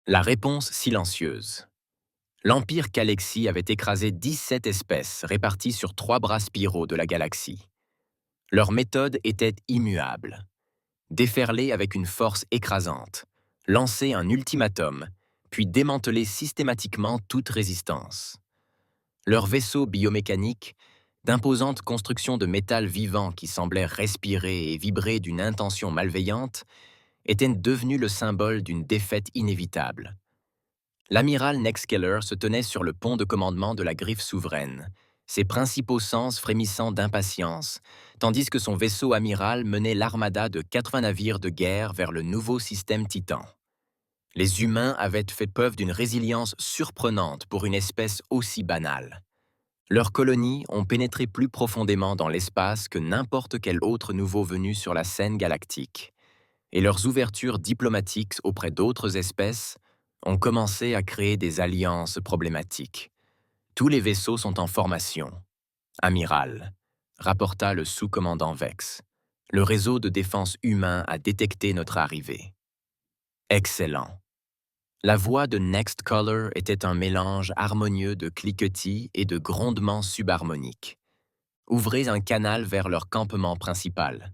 La réponse silencieuse. L'Empire Calexi avait écrasé 17 espèces réparties sur 3 bras spiraux de la galaxie. Leur méthode était immuable. Déferler avec une force écrasante, lancer un ultimatum, puis démanteler systématiquement toute résistance. Leurs vaisseaux biomécaniques, d'imposantes constructions de métal vivant qui semblaient respirer et vibrer d'une intention malveillante, étaient devenus le symbole d'une défaite inévitable. L'amiral Nextkeller se tenait sur le pont de commandement de la Griffe souveraine, ses principaux sens frémissant d'impatience, tandis que son vaisseau amiral menait l'armada de 80 navires de guerre vers le nouveau système Titan. Les humains avaient fait preuve d'une résilience surprenante pour une espèce aussi banale. Leurs colonies ont pénétré plus profondément dans l'espace que n'importe quel autre nouveau venu sur la scène galactique, et leurs ouvertures diplomatiques auprès d'autres espèces ont commencé à créer des alliances problématiques. Tous les vaisseaux sont en formation. Amiral, rapporta le sous-commandant Vex. Le réseau de défense humain a détecté notre arrivée. Excellent. La voix de Nextcaller était un mélange harmonieux de cliquetis et de grondements subharmoniques. Ouvrez un canal vers leur campement principal.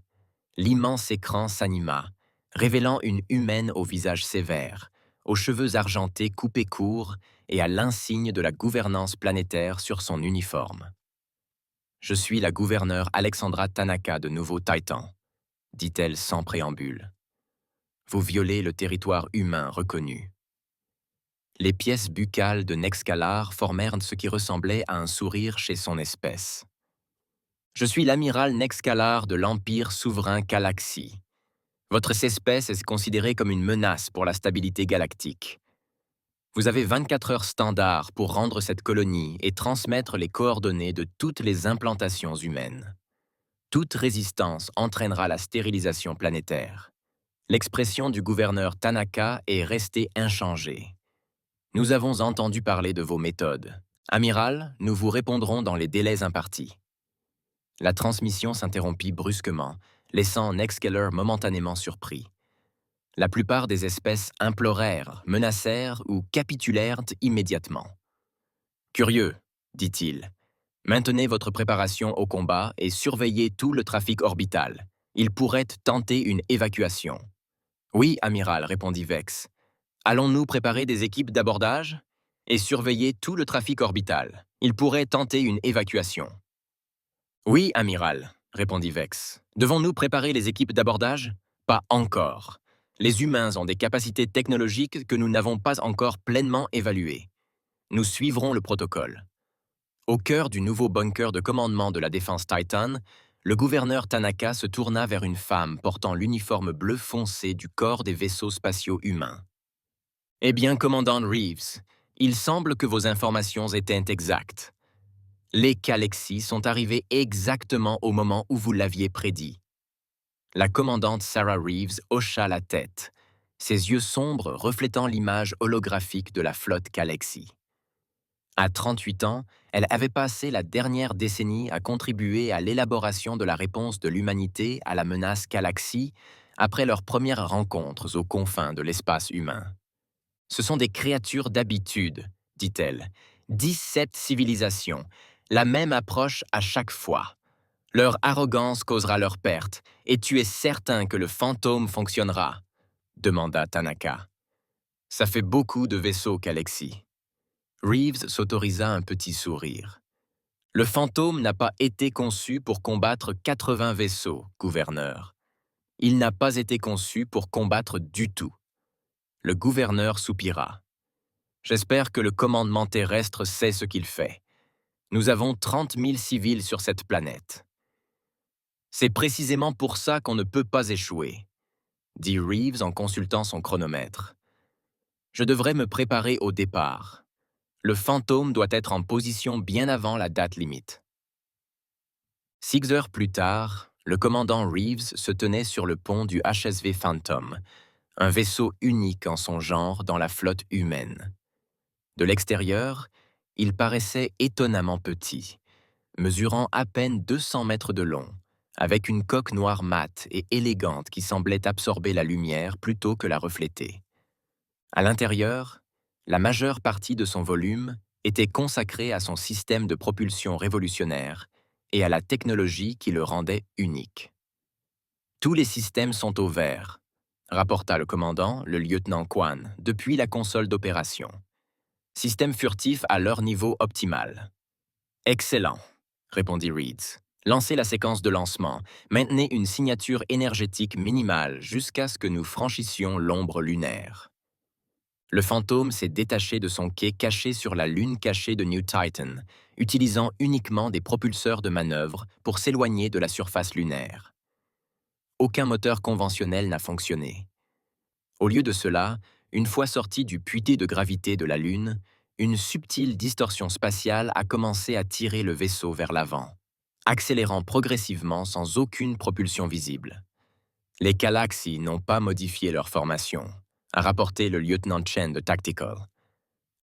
L'immense écran s'anima, révélant une humaine au visage sévère, aux cheveux argentés coupés courts et à l'insigne de la gouvernance planétaire sur son uniforme. « Je suis la gouverneure Alexandra Tanaka de Nouveau Titan », dit-elle sans préambule. « Vous violez le territoire humain reconnu. » Les pièces buccales de Nexcalar formèrent ce qui ressemblait à un sourire chez son espèce. « Je suis l'amiral Nexcalar de l'Empire souverain Calaxie. Votre espèce est considérée comme une menace pour la stabilité galactique. Vous avez 24 heures standards pour rendre cette colonie et transmettre les coordonnées de toutes les implantations humaines. Toute résistance entraînera la stérilisation planétaire. L'expression du gouverneur Tanaka est restée inchangée. Nous avons entendu parler de vos méthodes. Amiral, nous vous répondrons dans les délais impartis. La transmission s'interrompit brusquement, laissant Nextkeller momentanément surpris. La plupart des espèces implorèrent, menacèrent ou capitulèrent immédiatement. « Curieux, dit-il, maintenez votre préparation au combat et surveillez tout le trafic orbital. Il pourrait tenter une évacuation. »« Oui, amiral, répondit Vex. Allons-nous préparer des équipes d'abordage et surveiller tout le trafic orbital. Il pourrait tenter une évacuation. »« Oui, amiral, répondit Vex. Devons-nous préparer les équipes d'abordage? Pas encore. Les humains ont des capacités technologiques que nous n'avons pas encore pleinement évaluées. Nous suivrons le protocole. Au cœur du nouveau bunker de commandement de la défense Titan, le gouverneur Tanaka se tourna vers une femme portant l'uniforme bleu foncé du corps des vaisseaux spatiaux humains. « Eh bien, commandant Reeves, il semble que vos informations étaient exactes. Les Calexis sont arrivés exactement au moment où vous l'aviez prédit. » La commandante Sarah Reeves hocha la tête, ses yeux sombres reflétant l'image holographique de la flotte Calexi. À 38 ans, elle avait passé la dernière décennie à contribuer à l'élaboration de la réponse de l'humanité à la menace Calaxie après leurs premières rencontres aux confins de l'espace humain. « Ce sont des créatures d'habitude, dit-elle. 17 civilisations, la même approche à chaque fois. Leur arrogance causera leur perte, et tu es certain que le fantôme fonctionnera, demanda Tanaka. Ça fait beaucoup de vaisseaux, Calexi. Reeves s'autorisa un petit sourire. Le fantôme n'a pas été conçu pour combattre 80 vaisseaux, gouverneur. Il n'a pas été conçu pour combattre du tout. Le gouverneur soupira. J'espère que le commandement terrestre sait ce qu'il fait. Nous avons 30 000 civils sur cette planète. C'est précisément pour ça qu'on ne peut pas échouer, dit Reeves en consultant son chronomètre. Je devrais me préparer au départ. Le fantôme doit être en position bien avant la date limite. 6 heures plus tard, le commandant Reeves se tenait sur le pont du HSV Phantom, un vaisseau unique en son genre dans la flotte humaine. De l'extérieur, il paraissait étonnamment petit, mesurant à peine 200 mètres de long, avec une coque noire mate et élégante qui semblait absorber la lumière plutôt que la refléter. À l'intérieur, la majeure partie de son volume était consacrée à son système de propulsion révolutionnaire et à la technologie qui le rendait unique. Tous les systèmes sont au vert, rapporta le commandant, le lieutenant Quan, depuis la console d'opération. Système furtif à leur niveau optimal. Excellent, répondit Reeds. Lancez la séquence de lancement. Maintenez une signature énergétique minimale jusqu'à ce que nous franchissions l'ombre lunaire. Le fantôme s'est détaché de son quai caché sur la lune cachée de New Titan, utilisant uniquement des propulseurs de manœuvre pour s'éloigner de la surface lunaire. Aucun moteur conventionnel n'a fonctionné. Au lieu de cela, une fois sorti du puité de gravité de la Lune, une subtile distorsion spatiale a commencé à tirer le vaisseau vers l'avant, accélérant progressivement sans aucune propulsion visible. Les Galaxies n'ont pas modifié leur formation, a rapporté le lieutenant Chen de Tactical.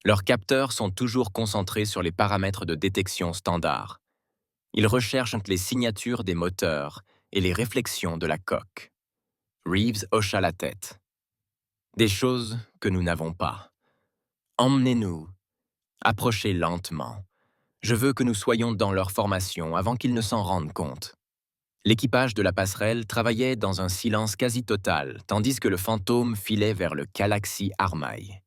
Leurs capteurs sont toujours concentrés sur les paramètres de détection standards. Ils recherchent les signatures des moteurs et les réflexions de la coque. Reeves hocha la tête. Des choses que nous n'avons pas. Emmenez-nous. Approchez lentement. Je veux que nous soyons dans leur formation avant qu'ils ne s'en rendent compte. L'équipage de la passerelle travaillait dans un silence quasi total, tandis que le fantôme filait vers le Galaxy Armaille.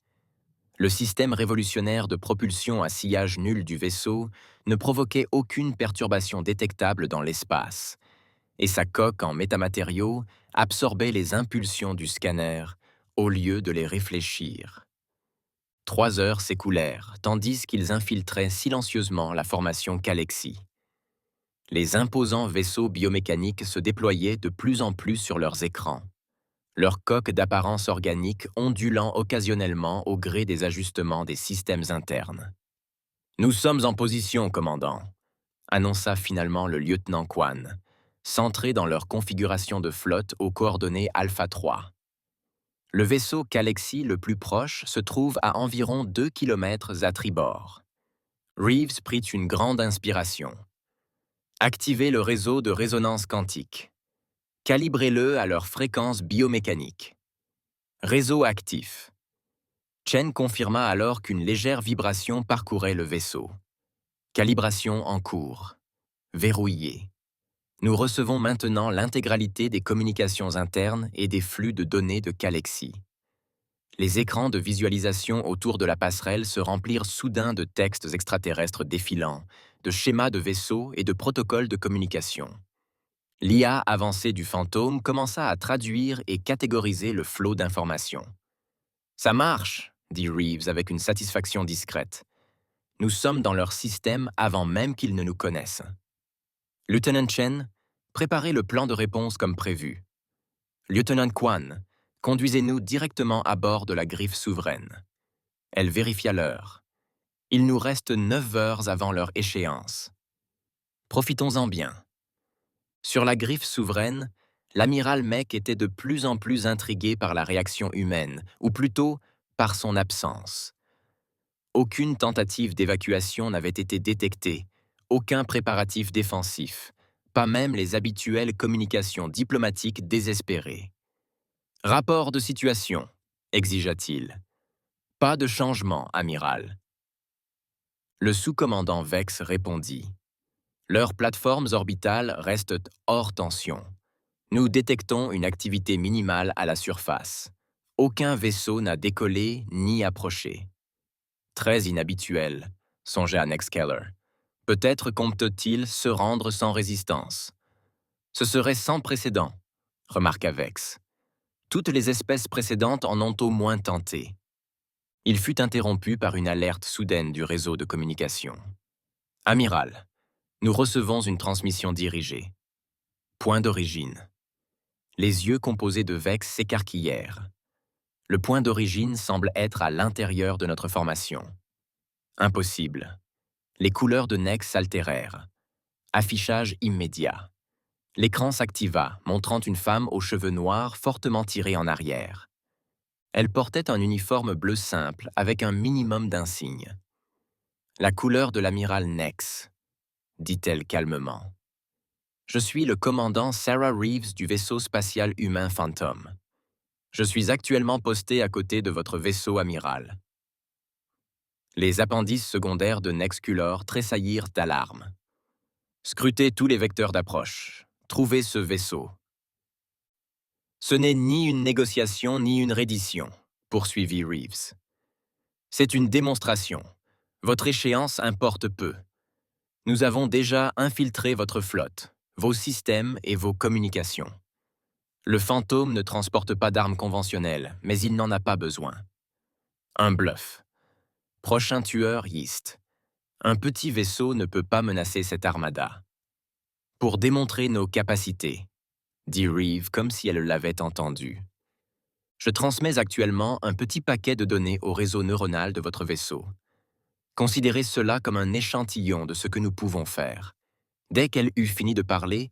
Le système révolutionnaire de propulsion à sillage nul du vaisseau ne provoquait aucune perturbation détectable dans l'espace, et sa coque en métamatériaux absorbait les impulsions du scanner au lieu de les réfléchir. 3 heures s'écoulèrent, tandis qu'ils infiltraient silencieusement la formation Galaxy. Les imposants vaisseaux biomécaniques se déployaient de plus en plus sur leurs écrans, leurs coques d'apparence organique ondulant occasionnellement au gré des ajustements des systèmes internes. « Nous sommes en position, commandant », annonça finalement le lieutenant Quan, centré dans leur configuration de flotte aux coordonnées Alpha 3. Le vaisseau Galaxy le plus proche se trouve à environ 2 km à tribord. Reeves prit une grande inspiration. Activez le réseau de résonance quantique. Calibrez-le à leur fréquence biomécanique. Réseau actif. Chen confirma alors qu'une légère vibration parcourait le vaisseau. Calibration en cours. Verrouillé. Nous recevons maintenant l'intégralité des communications internes et des flux de données de Galaxy. Les écrans de visualisation autour de la passerelle se remplirent soudain de textes extraterrestres défilants, de schémas de vaisseaux et de protocoles de communication. L'IA avancée du fantôme commença à traduire et catégoriser le flot d'informations. « Ça marche !» dit Reeves avec une satisfaction discrète. « Nous sommes dans leur système avant même qu'ils ne nous connaissent. » Lieutenant Chen, préparez le plan de réponse comme prévu. Lieutenant Quan, conduisez-nous directement à bord de la Griffe souveraine. Elle vérifia l'heure. Il nous reste 9 heures avant leur échéance. Profitons-en bien. Sur la Griffe souveraine, l'amiral Mech était de plus en plus intrigué par la réaction humaine, ou plutôt par son absence. Aucune tentative d'évacuation n'avait été détectée, aucun préparatif défensif, pas même les habituelles communications diplomatiques désespérées. « Rapport de situation », exigea-t-il. « Pas de changement, amiral. » Le sous-commandant Vex répondit. « Leurs plateformes orbitales restent hors tension. Nous détectons une activité minimale à la surface. Aucun vaisseau n'a décollé ni approché. » Très inhabituel, songea Nextkeller. Peut-être compte-t-il se rendre sans résistance. Ce serait sans précédent, remarqua Vex. Toutes les espèces précédentes en ont au moins tenté. Il fut interrompu par une alerte soudaine du réseau de communication. « Amiral, nous recevons une transmission dirigée. Point d'origine. » Les yeux composés de Vex s'écarquillèrent. Le point d'origine semble être à l'intérieur de notre formation. Impossible. Les couleurs de Nex s'altérèrent. Affichage immédiat. L'écran s'activa, montrant une femme aux cheveux noirs fortement tirés en arrière. Elle portait un uniforme bleu simple avec un minimum d'insignes. « La couleur de l'amiral Nex », dit-elle calmement. « Je suis le commandant Sarah Reeves du vaisseau spatial humain Phantom. Je suis actuellement posté à côté de votre vaisseau, amiral. Les appendices secondaires de Nexculor tressaillirent d'alarme. Scrutez tous les vecteurs d'approche. Trouvez ce vaisseau. Ce n'est ni une négociation ni une reddition, poursuivit Reeves. C'est une démonstration. Votre échéance importe peu. Nous avons déjà infiltré votre flotte, vos systèmes et vos communications. Le fantôme ne transporte pas d'armes conventionnelles, mais il n'en a pas besoin. Un bluff. Prochain tueur, Yeast. Un petit vaisseau ne peut pas menacer cette armada. Pour démontrer nos capacités, dit Reeve comme si elle l'avait entendu. Je transmets actuellement un petit paquet de données au réseau neuronal de votre vaisseau. Considérez cela comme un échantillon de ce que nous pouvons faire. Dès qu'elle eut fini de parler,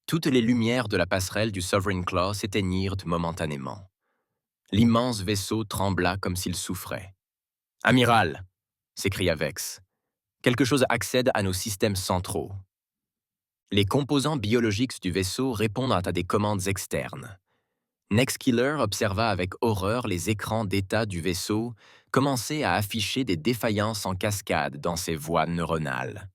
toutes les lumières de la passerelle du Sovereign Claw s'éteignirent momentanément. L'immense vaisseau trembla comme s'il souffrait. « Amiral !» s'écria Vex. « Quelque chose accède à nos systèmes centraux. » Les composants biologiques du vaisseau répondent à des commandes externes. Nexkiller observa avec horreur les écrans d'état du vaisseau commencer à afficher des défaillances en cascade dans ses voies neuronales.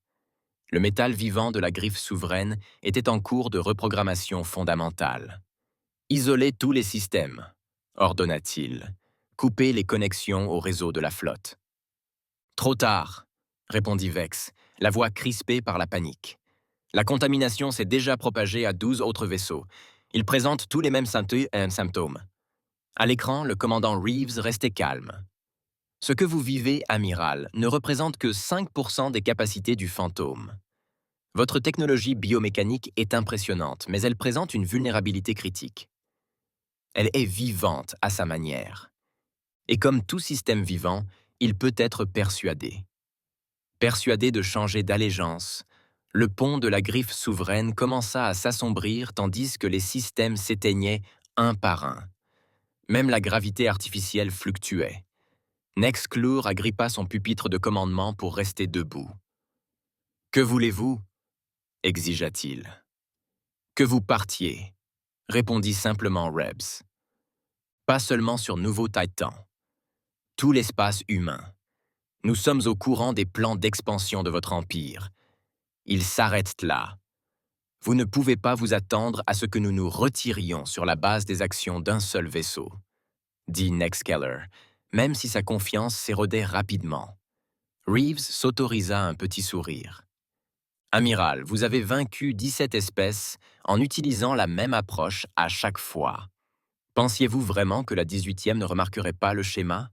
Le métal vivant de la griffe souveraine était en cours de reprogrammation fondamentale. « Isolez tous les systèmes », ordonna-t-il. « Coupez les connexions au réseau de la flotte. »« Trop tard », répondit Vex, la voix crispée par la panique. « La contamination s'est déjà propagée à 12 autres vaisseaux. Ils présentent tous les mêmes symptômes. » À l'écran, le commandant Reeves restait calme. « Ce que vous vivez, amiral, ne représente que 5% des capacités du fantôme. Votre technologie biomécanique est impressionnante, mais elle présente une vulnérabilité critique. Elle est vivante à sa manière. Et comme tout système vivant, il peut être persuadé. Persuadé de changer d'allégeance, le pont de la griffe souveraine commença à s'assombrir tandis que les systèmes s'éteignaient un par un. Même la gravité artificielle fluctuait. Nexclure agrippa son pupitre de commandement pour rester debout. « Que voulez-vous » exigea-t-il. « Que vous partiez » répondit simplement Rebs. « Pas seulement sur Nouveau Titan. Tout l'espace humain. Nous sommes au courant des plans d'expansion de votre empire. Ils s'arrêtent là. Vous ne pouvez pas vous attendre à ce que nous nous retirions sur la base des actions d'un seul vaisseau, » dit Nexkeller, même si sa confiance s'érodait rapidement. Reeves s'autorisa un petit sourire. « Amiral, vous avez vaincu 17 espèces en utilisant la même approche à chaque fois. Pensiez-vous vraiment que la 18e ne remarquerait pas le schéma ?»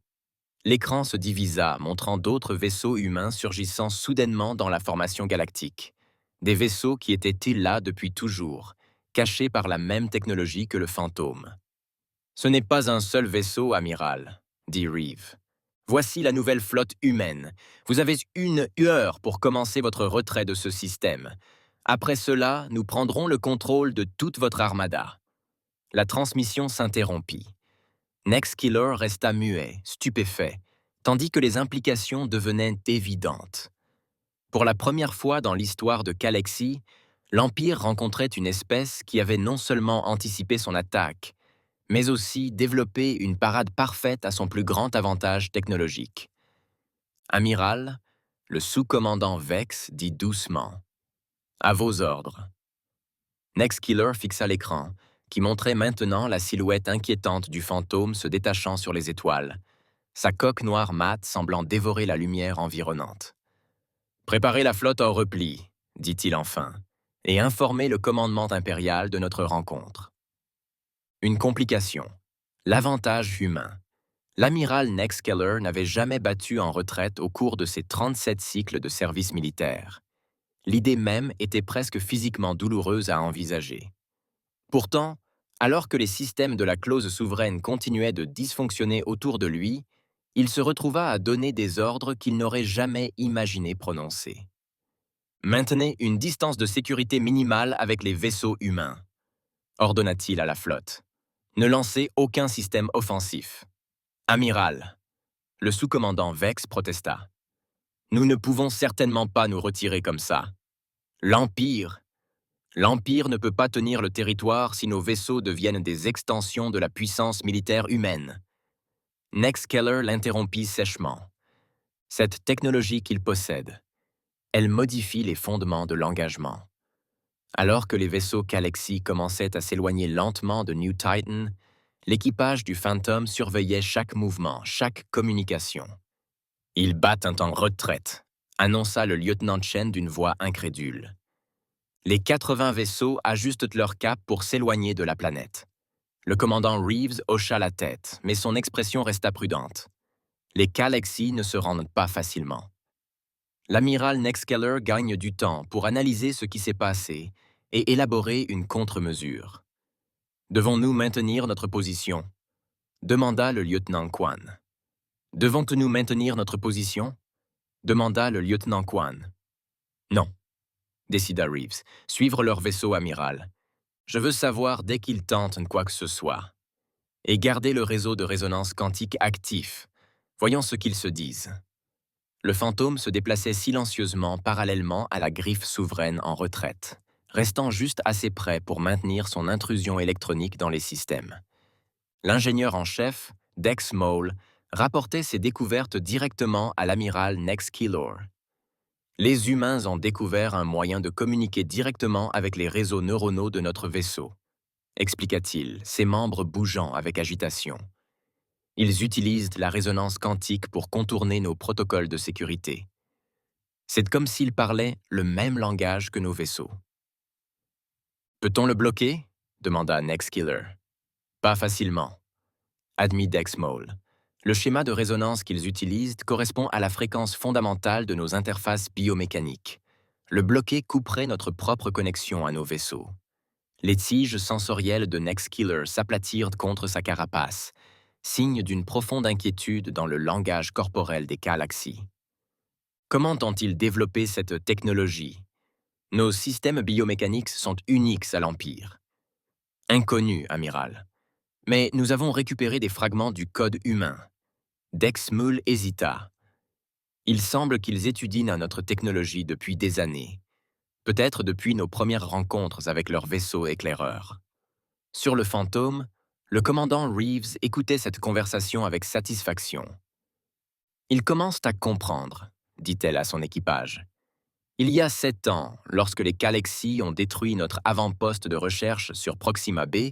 L'écran se divisa, montrant d'autres vaisseaux humains surgissant soudainement dans la formation galactique. Des vaisseaux qui étaient-ils là depuis toujours, cachés par la même technologie que le fantôme. « Ce n'est pas un seul vaisseau, amiral, » dit Reeve. « Voici la nouvelle flotte humaine. Vous avez 1 heure pour commencer votre retrait de ce système. Après cela, nous prendrons le contrôle de toute votre armada. » La transmission s'interrompit. Nexkiller resta muet, stupéfait, tandis que les implications devenaient évidentes. Pour la première fois dans l'histoire de Calaxy, l'Empire rencontrait une espèce qui avait non seulement anticipé son attaque, mais aussi développé une parade parfaite à son plus grand avantage technologique. « Amiral », le sous-commandant Vex dit doucement. « À vos ordres. » Nexkiller fixa l'écran, qui montrait maintenant la silhouette inquiétante du fantôme se détachant sur les étoiles, sa coque noire mate semblant dévorer la lumière environnante. « Préparez la flotte en repli, » dit-il enfin, « et informez le commandement impérial de notre rencontre. » Une complication. L'avantage humain. L'amiral Nexkeller n'avait jamais battu en retraite au cours de ses 37 cycles de service militaire. L'idée même était presque physiquement douloureuse à envisager. Pourtant, alors que les systèmes de la clause souveraine continuaient de dysfonctionner autour de lui, il se retrouva à donner des ordres qu'il n'aurait jamais imaginé prononcer. « Maintenez une distance de sécurité minimale avec les vaisseaux humains, » ordonna-t-il à la flotte. « Ne lancez aucun système offensif. »« Amiral !» Le sous-commandant Vex protesta. « Nous ne pouvons certainement pas nous retirer comme ça. L'Empire !» L'Empire ne peut pas tenir le territoire si nos vaisseaux deviennent des extensions de la puissance militaire humaine. Nextkeller l'interrompit sèchement. Cette technologie qu'il possède, elle modifie les fondements de l'engagement. Alors que les vaisseaux Calaxy commençaient à s'éloigner lentement de New Titan, l'équipage du Phantom surveillait chaque mouvement, chaque communication. « Ils battent en retraite », annonça le lieutenant Chen d'une voix incrédule. Les 80 vaisseaux ajustent leur cap pour s'éloigner de la planète. Le commandant Reeves hocha la tête, mais son expression resta prudente. Les Calaxy ne se rendent pas facilement. L'amiral Nextkeller gagne du temps pour analyser ce qui s'est passé et élaborer une contre-mesure. « Devons-nous maintenir notre position ?» demanda le lieutenant Quan. « Devons-nous maintenir notre position ?» demanda le lieutenant Quan. « Non, » décida Reeves, « suivre leur vaisseau amiral. Je veux savoir dès qu'ils tentent quoi que ce soit. Et garder le réseau de résonance quantique actif. Voyons ce qu'ils se disent. » Le fantôme se déplaçait silencieusement parallèlement à la griffe souveraine en retraite, restant juste assez près pour maintenir son intrusion électronique dans les systèmes. L'ingénieur en chef, Dex Mole, rapportait ses découvertes directement à l'amiral Nextkeller. Les humains ont découvert un moyen de communiquer directement avec les réseaux neuronaux de notre vaisseau, expliqua-t-il, ses membres bougeant avec agitation. Ils utilisent la résonance quantique pour contourner nos protocoles de sécurité. C'est comme s'ils parlaient le même langage que nos vaisseaux. « Peut-on le bloquer ?» demanda Nextkeller. « Pas facilement, » admit Dex Mole. Le schéma de résonance qu'ils utilisent correspond à la fréquence fondamentale de nos interfaces biomécaniques. Le bloquer couperait notre propre connexion à nos vaisseaux. Les tiges sensorielles de Nextkeller s'aplatirent contre sa carapace, signe d'une profonde inquiétude dans le langage corporel des Calaxy. Comment ont-ils développé cette technologie? Nos systèmes biomécaniques sont uniques à l'Empire. Inconnu, amiral. Mais nous avons récupéré des fragments du code humain. Dex Mole hésita. Il semble qu'ils étudient notre technologie depuis des années. Peut-être depuis nos premières rencontres avec leur vaisseau éclaireur. Sur le fantôme, le commandant Reeves écoutait cette conversation avec satisfaction. « Ils commencent à comprendre », dit-elle à son équipage. « Il y a 7 ans, lorsque les Calaxy ont détruit notre avant-poste de recherche sur Proxima B,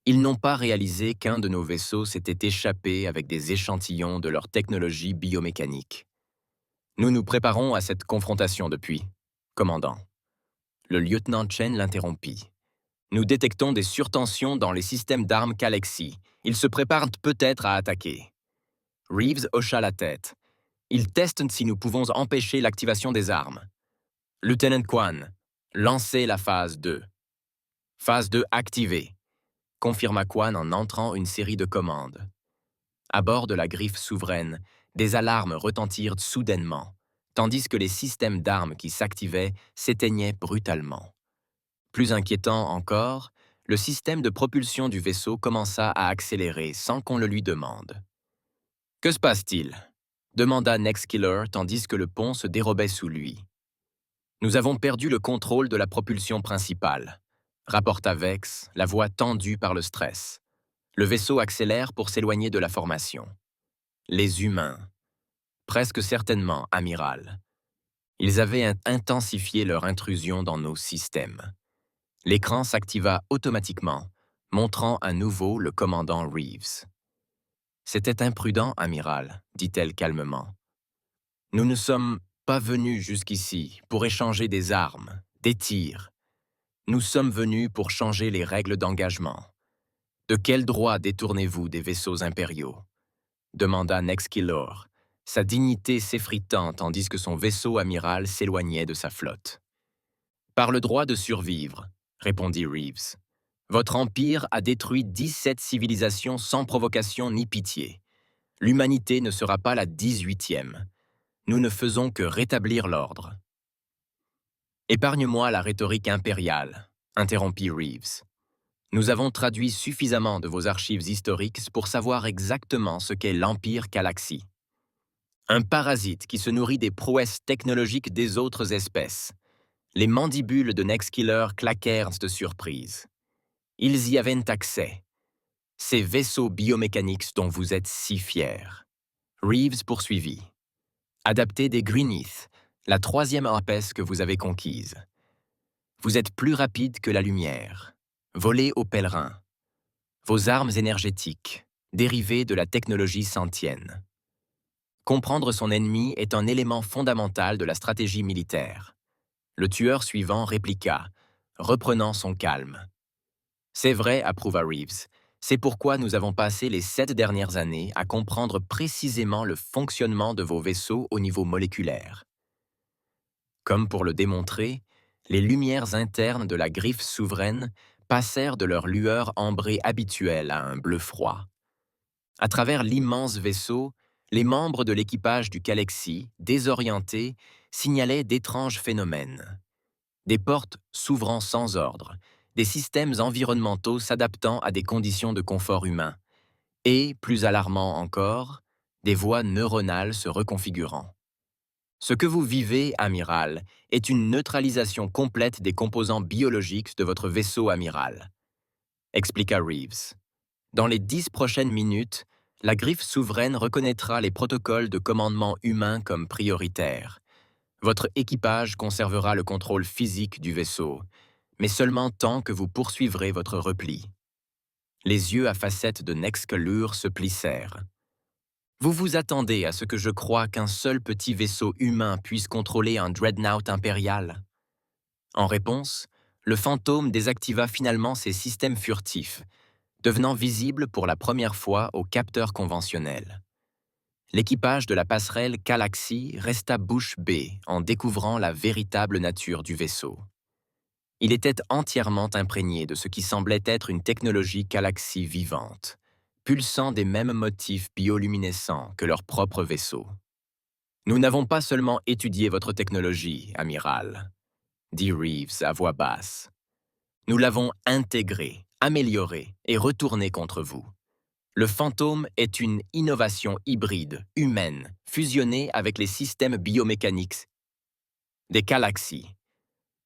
ils n'ont pas réalisé qu'un de nos vaisseaux s'était échappé avec des échantillons de leur technologie biomécanique. Nous nous préparons à cette confrontation depuis, commandant. » Le lieutenant Chen l'interrompit. « Nous détectons des surtensions dans les systèmes d'armes Calaxy. Ils se préparent peut-être à attaquer. » Reeves hocha la tête. « Ils testent si nous pouvons empêcher l'activation des armes. » Lieutenant Quan, lancez la phase 2. Phase 2 activée, confirma Quan en entrant une série de commandes. À bord de la griffe souveraine, des alarmes retentirent soudainement, tandis que les systèmes d'armes qui s'activaient s'éteignaient brutalement. Plus inquiétant encore, le système de propulsion du vaisseau commença à accélérer sans qu'on le lui demande. « Que se passe-t-il » demanda Nextkeller tandis que le pont se dérobait sous lui. « Nous avons perdu le contrôle de la propulsion principale », rapporta Vex, la voix tendue par le stress. Le vaisseau accélère pour s'éloigner de la formation. Les humains. Presque certainement, amiral. Ils avaient intensifié leur intrusion dans nos systèmes. L'écran s'activa automatiquement, montrant à nouveau le commandant Reeves. « C'était imprudent, amiral, » dit-elle calmement. « Nous ne sommes pas venus jusqu'ici pour échanger des armes, des tirs. Nous sommes venus pour changer les règles d'engagement. De quel droit détournez-vous des vaisseaux impériaux ?» demanda Nextkeller, sa dignité s'effritant tandis que son vaisseau amiral s'éloignait de sa flotte. « Par le droit de survivre, » répondit Reeves. « Votre empire a détruit 17 civilisations sans provocation ni pitié. L'humanité ne sera pas la 18e. Nous ne faisons que rétablir l'ordre. »« Épargne-moi la rhétorique impériale, » interrompit Reeves. « Nous avons traduit suffisamment de vos archives historiques pour savoir exactement ce qu'est l'Empire Calaxy. Un parasite qui se nourrit des prouesses technologiques des autres espèces. Les mandibules de Nextkiller claquèrent de surprise. Ils y avaient accès. Ces vaisseaux biomécaniques dont vous êtes si fiers. Reeves poursuivit. Adaptés des Greenith, la troisième espèce que vous avez conquise. Vous êtes plus rapide que la lumière. Volez aux pèlerins. Vos armes énergétiques, dérivées de la technologie sentienne. Comprendre son ennemi est un élément fondamental de la stratégie militaire. Le tueur suivant répliqua, reprenant son calme. C'est vrai, approuva Reeves. C'est pourquoi nous avons passé les 7 dernières années à comprendre précisément le fonctionnement de vos vaisseaux au niveau moléculaire. Comme pour le démontrer, les lumières internes de la griffe souveraine passèrent de leur lueur ambrée habituelle à un bleu froid. À travers l'immense vaisseau, les membres de l'équipage du Galaxy, désorientés, signalaient d'étranges phénomènes. Des portes s'ouvrant sans ordre, des systèmes environnementaux s'adaptant à des conditions de confort humain, et, plus alarmant encore, des voies neuronales se reconfigurant. Ce que vous vivez, amiral, est une neutralisation complète des composants biologiques de votre vaisseau amiral, expliqua Reeves. Dans les 10 prochaines minutes, la griffe souveraine reconnaîtra les protocoles de commandement humain comme prioritaires. Votre équipage conservera le contrôle physique du vaisseau, mais seulement tant que vous poursuivrez votre repli. Les yeux à facettes de Nextkiller se plissèrent. Vous vous attendez à ce que je croie qu'un seul petit vaisseau humain puisse contrôler un dreadnought impérial? En réponse, le fantôme désactiva finalement ses systèmes furtifs, devenant visible pour la première fois aux capteurs conventionnels. L'équipage de la passerelle Galaxy resta bouche bée en découvrant la véritable nature du vaisseau. Il était entièrement imprégné de ce qui semblait être une technologie Galaxy vivante, pulsant des mêmes motifs bioluminescents que leur propre vaisseau. Nous n'avons pas seulement étudié votre technologie, amiral, dit Reeves à voix basse. Nous l'avons intégrée, améliorée et retournée contre vous. Le fantôme est une innovation hybride, humaine, fusionnée avec les systèmes biomécaniques des Galaxies.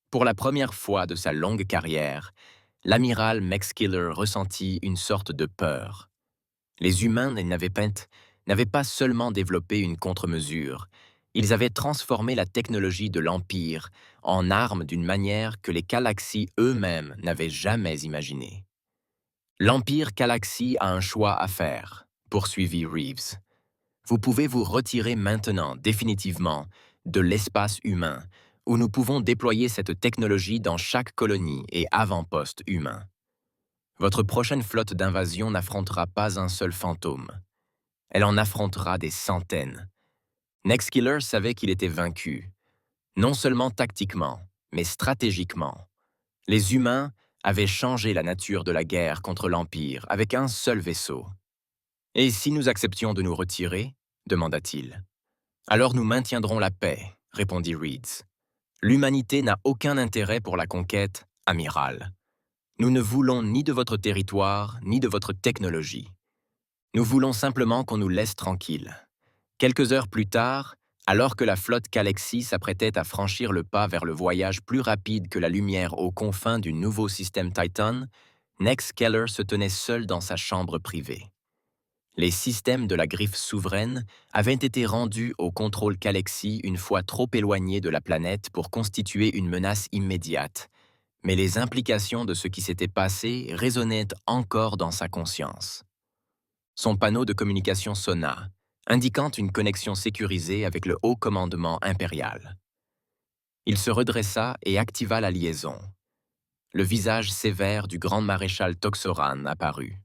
Pour la première fois de sa longue carrière, l'amiral Nextkiller ressentit une sorte de peur. Les humains n'avaient pas seulement développé une contre-mesure, ils avaient transformé la technologie de l'Empire en arme d'une manière que les Galaxies eux-mêmes n'avaient jamais imaginée. L'Empire Galaxy a un choix à faire, poursuivit Reeves. Vous pouvez vous retirer maintenant, définitivement, de l'espace humain, où nous pouvons déployer cette technologie dans chaque colonie et avant-poste humain. Votre prochaine flotte d'invasion n'affrontera pas un seul fantôme. Elle en affrontera des centaines. Nextkiller savait qu'il était vaincu, non seulement tactiquement, mais stratégiquement. Les humains avaient changé la nature de la guerre contre l'Empire avec un seul vaisseau. « Et si nous acceptions de nous retirer ?» demanda-t-il. « Alors nous maintiendrons la paix, » répondit Reeves. « L'humanité n'a aucun intérêt pour la conquête, amiral. Nous ne voulons ni de votre territoire, ni de votre technologie. Nous voulons simplement qu'on nous laisse tranquilles. » Quelques heures plus tard, alors que la flotte Galaxy s'apprêtait à franchir le pas vers le voyage plus rapide que la lumière aux confins du nouveau système Titan, Nextkiller se tenait seul dans sa chambre privée. Les systèmes de la griffe souveraine avaient été rendus au contrôle Galaxy une fois trop éloignés de la planète pour constituer une menace immédiate, mais les implications de ce qui s'était passé résonnaient encore dans sa conscience. Son panneau de communication sonna, indiquant une connexion sécurisée avec le haut commandement impérial. Il se redressa et activa la liaison. Le visage sévère du grand maréchal Toxoran apparut.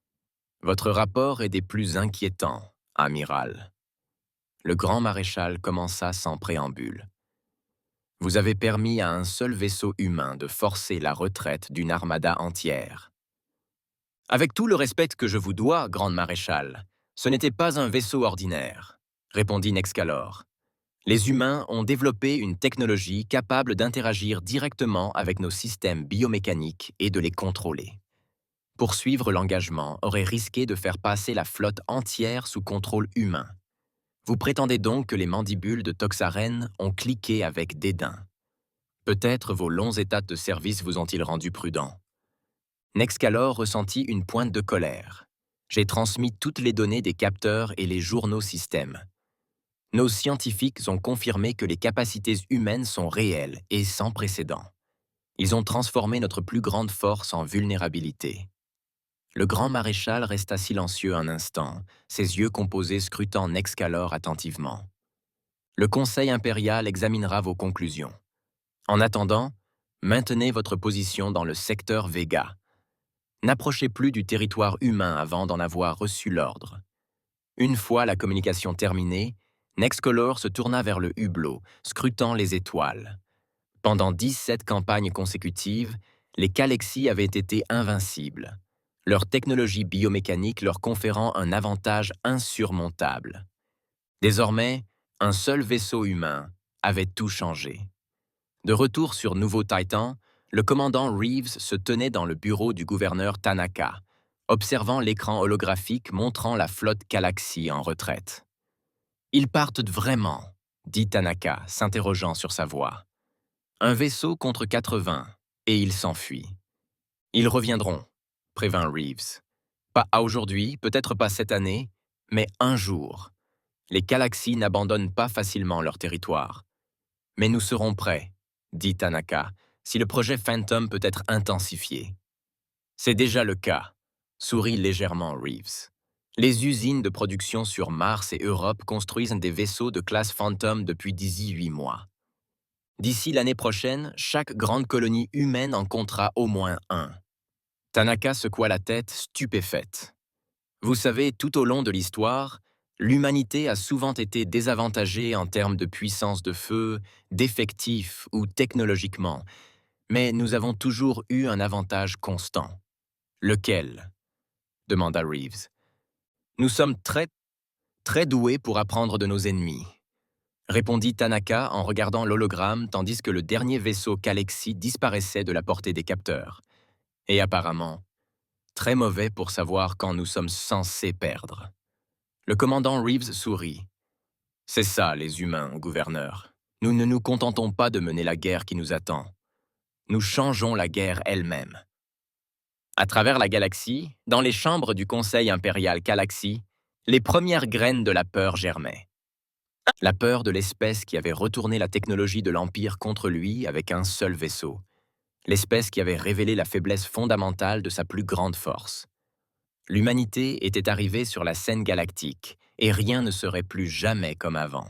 « Votre rapport est des plus inquiétants, amiral. » Le grand maréchal commença sans préambule. « Vous avez permis à un seul vaisseau humain de forcer la retraite d'une armada entière. » « Avec tout le respect que je vous dois, grande maréchal, ce n'était pas un vaisseau ordinaire, » répondit Nextkiller. « Les humains ont développé une technologie capable d'interagir directement avec nos systèmes biomécaniques et de les contrôler. Poursuivre l'engagement aurait risqué de faire passer la flotte entière sous contrôle humain. Vous prétendez donc que les mandibules de Toxaren ont cliqué avec dédain. Peut-être vos longs états de service vous ont-ils rendu prudent. Nexcalor ressentit une pointe de colère. J'ai transmis toutes les données des capteurs et les journaux systèmes. Nos scientifiques ont confirmé que les capacités humaines sont réelles et sans précédent. Ils ont transformé notre plus grande force en vulnérabilité. Le grand maréchal resta silencieux un instant, ses yeux composés scrutant Nexcalor attentivement. Le Conseil impérial examinera vos conclusions. En attendant, maintenez votre position dans le secteur Vega. N'approchez plus du territoire humain avant d'en avoir reçu l'ordre. Une fois la communication terminée, Nexcalor se tourna vers le hublot, scrutant les étoiles. Pendant 17 campagnes consécutives, les Calexies avaient été invincibles, leur technologie biomécanique leur conférant un avantage insurmontable. Désormais, un seul vaisseau humain avait tout changé. De retour sur Nouveau Titan, le commandant Reeves se tenait dans le bureau du gouverneur Tanaka, observant l'écran holographique montrant la flotte Calaxy en retraite. « Ils partent vraiment », dit Tanaka, s'interrogeant sur sa voix. « Un vaisseau contre 80, et ils s'enfuient. »« Ils reviendront », prévint Reeves. « Pas à aujourd'hui, peut-être pas cette année, mais un jour. Les Calaxies n'abandonnent pas facilement leur territoire. Mais nous serons prêts, dit Tanaka, si le projet Phantom peut être intensifié. C'est déjà le cas, sourit légèrement Reeves. Les usines de production sur Mars et Europe construisent des vaisseaux de classe Phantom depuis 18 mois. D'ici l'année prochaine, chaque grande colonie humaine en comptera au moins un. Tanaka secoua la tête, stupéfaite. Vous savez, tout au long de l'histoire, l'humanité a souvent été désavantagée en termes de puissance de feu, d'effectifs ou technologiquement, mais nous avons toujours eu un avantage constant. Lequel? Demanda Reeves. Nous sommes très doués pour apprendre de nos ennemis, répondit Tanaka en regardant l'hologramme tandis que le dernier vaisseau Calaxy disparaissait de la portée des capteurs. Et apparemment, très mauvais pour savoir quand nous sommes censés perdre. Le commandant Reeves sourit. C'est ça, les humains, gouverneur. Nous ne nous contentons pas de mener la guerre qui nous attend. Nous changeons la guerre elle-même. À travers la galaxie, dans les chambres du Conseil impérial Calaxy, les premières graines de la peur germaient. La peur de l'espèce qui avait retourné la technologie de l'Empire contre lui avec un seul vaisseau. L'espèce qui avait révélé la faiblesse fondamentale de sa plus grande force. L'humanité était arrivée sur la scène galactique, et rien ne serait plus jamais comme avant.